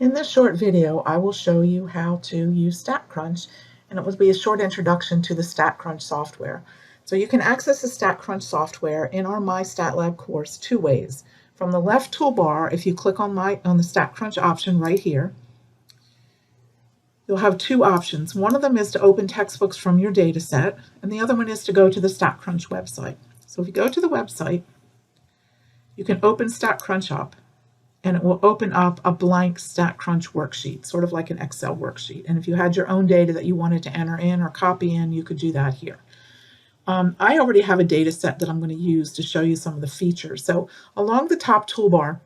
In this short video, I will show you how to use StatCrunch, and it will be a short introduction to the StatCrunch software. So you can access the StatCrunch software in our MyStatLab course two ways. From the left toolbar, if you click on the StatCrunch option right here, you'll have two options. One of them is to open textbooks from your data set, and the other one is to go to the StatCrunch website. So if you go to the website, you can open StatCrunch up, and it will open up a blank StatCrunch worksheet, sort of like an Excel worksheet. And if you had your own data that you wanted to enter in or copy in, you could do that here. I already have a data set that I'm going to use to show you some of the features. So along the top toolbar,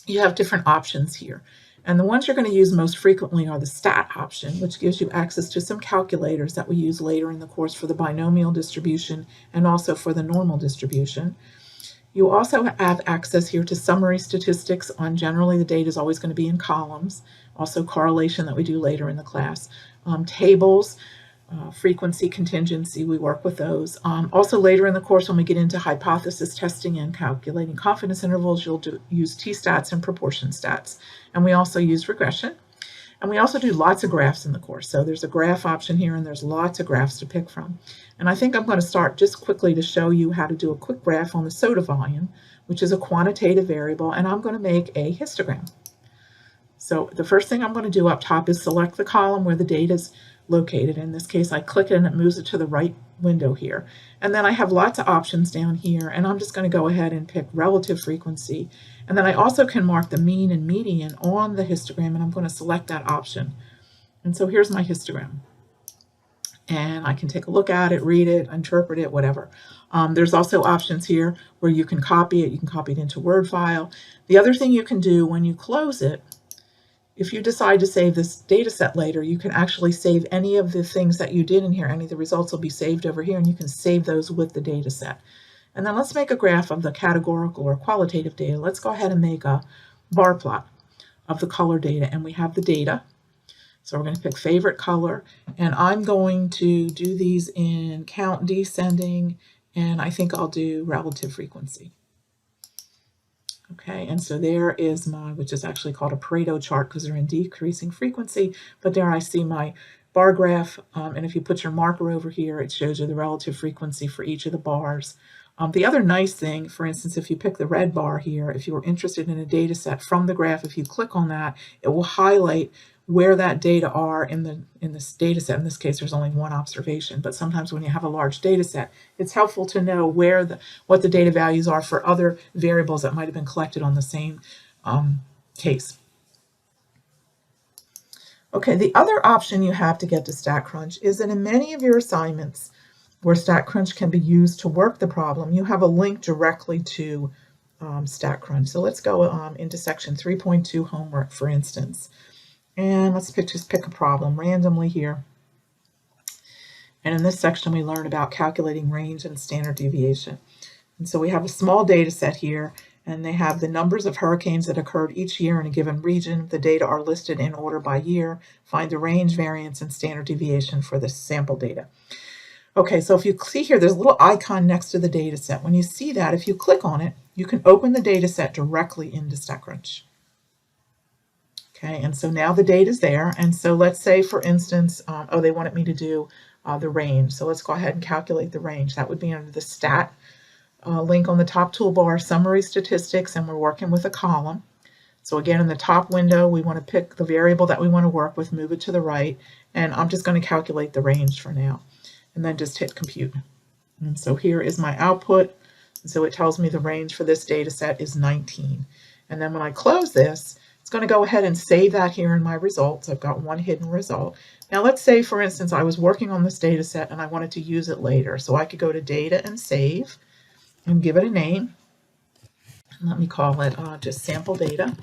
you have different options here. And the ones you're going to use most frequently are the Stat option, which gives you access to some calculators that we use later in the course for the binomial distribution and also for the normal distribution. You also have access here to summary statistics on generally the data is always going to be in columns, also correlation that we do later in the class, tables, frequency, contingency, we work with those. Also later in the course when we get into hypothesis testing and calculating confidence intervals, you'll use t-stats and proportion stats. And we also use regression. And we also do lots of graphs in the course. So there's a graph option here, and there's lots of graphs to pick from. And I think I'm going to start just quickly to show you how to do a quick graph on the soda volume, which is a quantitative variable, and I'm going to make a histogram. So the first thing I'm going to do up top is select the column where the data is located. In this case, I click it and it moves it to the right window here. And then I have lots of options down here, and I'm just going to go ahead and pick relative frequency. And then I also can mark the mean and median on the histogram, and I'm going to select that option. And so here's my histogram. And I can take a look at it, read it, interpret it, whatever. There's also options here where you can copy it. You can copy it into Word file. The other thing you can do when you close it, if you decide to save this data set later, you can actually save any of the things that you did in here. Any of the results will be saved over here, and you can save those with the data set. And then let's make a graph of the categorical or qualitative data. Let's go ahead and make a bar plot of the color data, and we have the data. So we're going to pick favorite color, and I'm going to do these in count descending, and I think I'll do relative frequency. Okay, and so there is my, which is actually called a Pareto chart because they're in decreasing frequency, but there I see my bar graph, and if you put your marker over here, it shows you the relative frequency for each of the bars. The other nice thing, for instance, if you pick the red bar here, if you were interested in a data set from the graph, if you click on that, it will highlight where that data are in this data set. In this case, there's only one observation, but sometimes when you have a large data set, it's helpful to know what the data values are for other variables that might have been collected on the same case. Okay, the other option you have to get to StatCrunch is that in many of your assignments where StatCrunch can be used to work the problem, you have a link directly to StatCrunch. So let's go into section 3.2 homework, for instance. And let's just pick a problem randomly here. And in this section, we learn about calculating range and standard deviation. And so we have a small data set here, and they have the numbers of hurricanes that occurred each year in a given region. The data are listed in order by year. Find the range, variance, and standard deviation for the sample data. Okay, so if you see here, there's a little icon next to the data set. When you see that, if you click on it, you can open the data set directly into StatCrunch. Okay, and so now the data is there, and so let's say, for instance, they wanted me to do the range. So let's go ahead and calculate the range. That would be under the Stat link on the top toolbar, Summary Statistics, and we're working with a column. So again, in the top window, we want to pick the variable that we want to work with, move it to the right, and I'm just going to calculate the range for now, and then just hit Compute. And so here is my output, and so it tells me the range for this data set is 19. And then when I close this, it's going to go ahead and save that here in my results. I've got one hidden result. Now let's say, for instance, I was working on this data set and I wanted to use it later. So I could go to Data and Save and give it a name. Let me call it just Sample Data.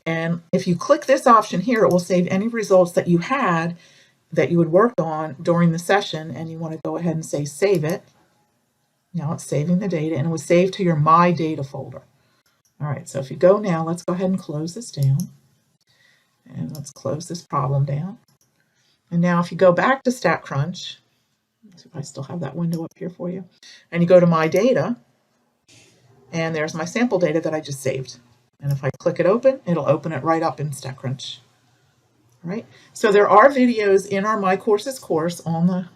And if you click this option here, it will save any results that you had that you had worked on during the session, and you want to go ahead and say Save It. Now it's saving the data, and it was saved to your My Data folder. All right, so if you go now, let's go ahead and close this down. And let's close this problem down. And now if you go back to StatCrunch, let's see if I still have that window up here for you, and you go to My Data, and there's my sample data that I just saved. And if I click it open, it'll open it right up in StatCrunch. All right. So there are videos in our My Courses course on the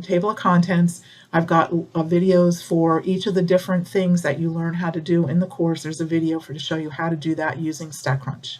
table of contents. I've got videos for each of the different things that you learn how to do in the course. There's a video to show you how to do that using StatCrunch.